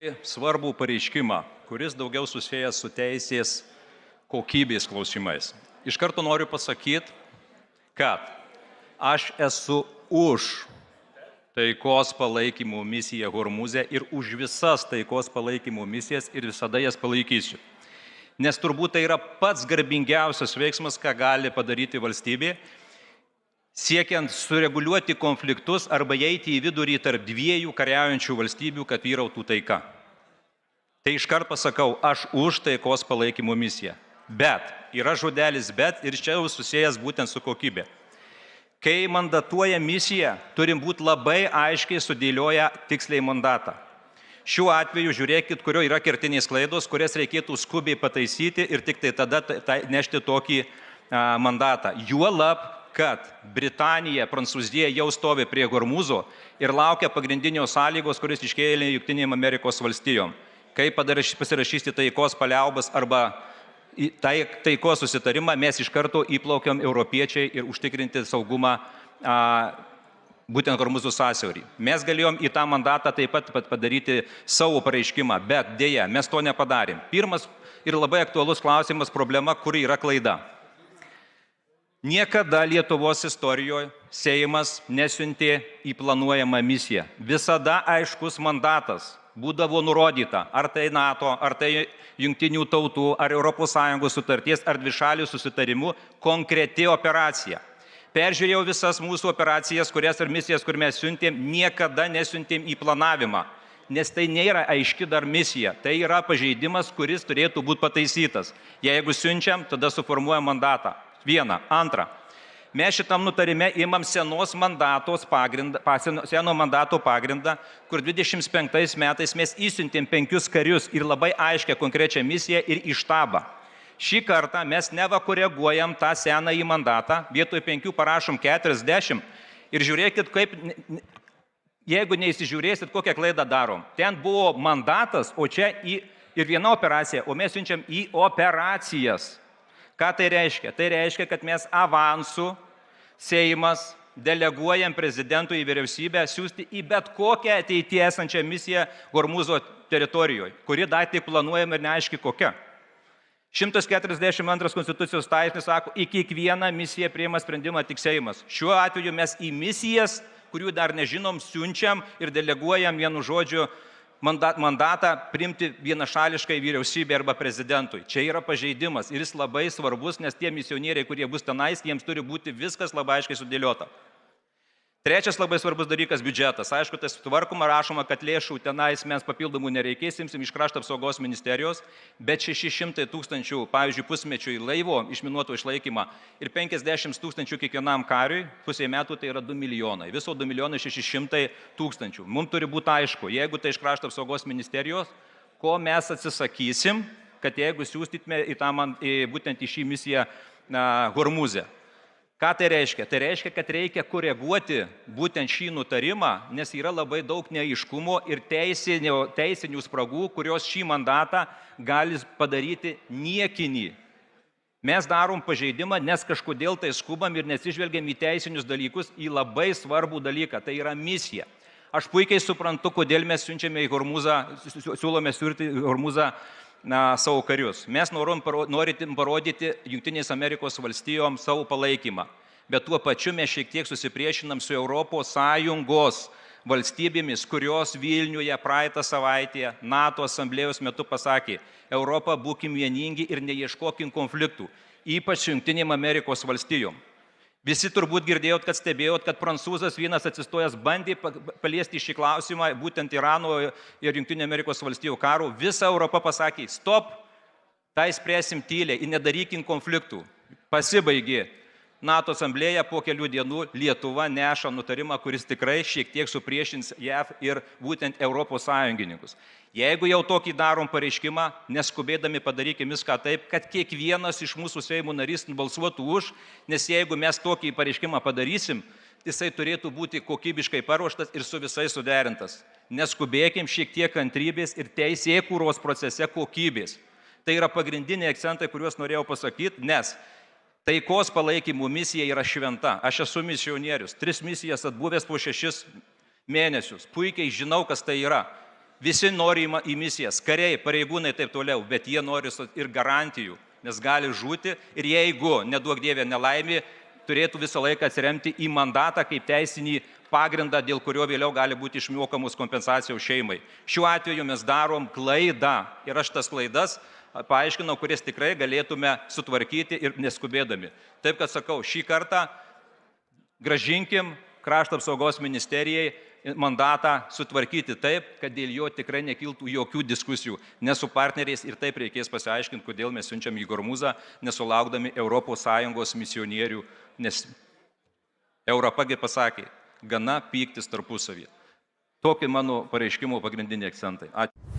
svarbų pareiškimą, kuris daugiau susijęs su teisės kokybės klausimais. Iš karto noriu pasakyti, kad aš esu už taikos palaikymo misiją Hormūze ir už visas taikos palaikymo misijas ir visada jas palaikysiu. Nes turbūt tai yra pats garbingiausias veiksmas, ką gali padaryti valstybė, siekiant sureguliuoti konfliktus arba eiti į vidurį tarp dviejų kariaujančių valstybių, kad vyrautų taika. Tai iškart pasakau, aš už taikos palaikymo misiją. Bet, yra žodelis bet ir čia jau susijęs būtent su kokybė. Kai mandatuoja misiją, turim būti labai aiškiai sudėlioję tiksliai mandatą. Šiuo atveju žiūrėkit, kurio yra kertinės klaidos, kurias reikėtų skubiai pataisyti ir tik tai tada nešti tokį mandatą. Juolab, kad Britanija, Prancūzija jau stovi prie Hormūzo ir laukia pagrindinio sąlygos, kuris iškėlė Jungtinėm Amerikos valstijom. Kai pasirašysite taikos paliaubas arba taikos susitarimą, mes iš karto įplaukiam europiečiai ir užtikrinti saugumą būtent Hormūzo sąsiaurį. Mes galėjom į tą mandatą taip pat padaryti savo pareiškimą, bet dėja, mes to nepadarėm. Pirmas ir labai aktualus klausimas, problema, kuri yra klaida. Niekada Lietuvos istorijoje Seimas nesiuntė į planuojamą misiją. Visada aiškus mandatas būdavo nurodyta, ar tai NATO, ar tai Jungtinių tautų, ar ES sutarties, ar dvišalių susitarimų konkreti operacija. Peržiūrėjau visas mūsų operacijas, kurias ir misijas, kur mes siuntėm, niekada nesiuntėm į planavimą, nes tai nėra aiški dar misija. Tai yra pažeidimas, kuris turėtų būti pataisytas. Jeigu siunčiam, tada suformuojam mandatą. Viena. Antra. Mes šitam nutarime imam seno mandato pagrindą, kur 25 metais mes įsiuntėm 5 karius ir labai aiškę konkrečią misiją ir į štabą. Šį kartą mes nevakoreguojam tą senąjį mandatą, vietoj 5 parašom 40 ir žiūrėkit, kaip, jeigu neįsižiūrėsit, kokią klaidą darom. Ten buvo mandatas, o čia ir viena operacija, o mes siunčiam į operacijas. Ką tai reiškia? Tai reiškia, kad mes avansų Seimas deleguojam prezidentui į vyriausybę siūsti į bet kokią ateityje esančią misiją Hormūzo teritorijoje, kuri dar tik planuojama ir neaiški kokia. 142 Konstitucijos straipsnis sako, į kiekvieną misiją priima sprendimą tik Seimas. Šiuo atveju mes į misijas, kurių dar nežinom, siunčiam ir deleguojam vienu žodžiu mandatą priimti vienašališkai vyriausybė arba prezidentui. Čia yra pažeidimas ir jis labai svarbus, nes tie misionieriai, kurie bus tenais, jiems turi būti viskas labai aiškiai sudėliota. Trečias labai svarbus dalykas - biudžetas. Aišku, tai sutvarkoma, rašoma, kad lėšų tenais mes papildomų nereikės, imsim iš Krašto apsaugos ministerijos, bet 600 tūkstančių, pavyzdžiui, pusmečiui laivo išminuoto išlaikymą ir 50 tūkstančių kiekvienam kariui, pusėje metų tai yra 2 milijonai. Viso 2 milijonai 600 tūkstančių. Mums turi būti aišku, jeigu tai iš Krašto apsaugos ministerijos, ko mes atsisakysim, kad jeigu siūstytume būtent į šį misiją Hormūze. Ką tai reiškia? Tai reiškia, kad reikia koreguoti būtent šį nutarimą, nes yra labai daug neaiškumo ir teisinių spragų, kurios šį mandatą gali padaryti niekinį. Mes darom pažeidimą, nes kažkodėl tai skubam ir nesižvelgiam į teisinius dalykus, į labai svarbų dalyką, tai yra misija. Aš puikiai suprantu, kodėl mes siunčiame į Hormūzą, siūlome siūlyti Hormūzą savo karius. Mes norim parodyti Jungtinės Amerikos valstijoms savo palaikymą, bet tuo pačiu mes šiek tiek susipriešinam su ES valstybėmis, kurios Vilniuje praeitą savaitę NATO asamblėjos metu pasakė, Europa būkim vieningi ir neieškokim konfliktų, ypač Jungtinėm Amerikos valstijom. Visi turbūt girdėjot, kad stebėjot, kad prancūzas vienas atsistojęs bandė paliesti šį klausimą, būtent Irano ir Jungtinių Amerikos valstijų karų. Visa Europa pasakė, stop, tai spręsim tyliai ir nedarykim konfliktų. Pasibaigė NATO asamblėje, po kelių dienų Lietuva neša nutarimą, kuris tikrai šiek tiek supriešins JAV ir būtent Europos sąjungininkus. Jeigu jau tokį darom pareiškimą, neskubėdami padarykime viską taip, kad kiekvienas iš mūsų Seimo narys balsuotų už, nes jeigu mes tokį pareiškimą padarysim, jisai turėtų būti kokybiškai paruoštas ir su visais suderintas. Neskubėkim, šiek tiek kantrybės ir teisėkūros procese kokybės. Tai yra pagrindiniai akcentai, kuriuos norėjau pasakyti, nes taikos palaikymo misija yra šventa. Aš esu misionierius, 3 misijas atbuvęs po 6 mėnesius. Puikiai žinau, kas tai yra. Visi nori į misijas, kariai, pareigūnai taip toliau, bet jie nori ir garantijų, nes gali žūti ir jeigu, neduok Dieve, nelaimė, turėtų visą laiką atsiremti į mandatą kaip teisinį pagrindą, dėl kurio vėliau gali būti išmokamos kompensacijos šeimai. Šiuo atveju mes darom klaidą ir aš tas klaidas paaiškinau, kurias tikrai galėtume sutvarkyti ir neskubėdami. Taip, kad sakau, šį kartą grąžinkim Krašto apsaugos ministerijai mandatą sutvarkyti taip, kad dėl jo tikrai nekiltų jokių diskusijų, nes su partneriais ir taip reikės pasiaiškinti, kodėl mes siunčiam į Gormuzą, nesulaukdami ES misionierių, nes Europagi pasakė, gana pyktis tarpusavį. Tokie mano pareiškimo pagrindiniai akcentai. Ačiū.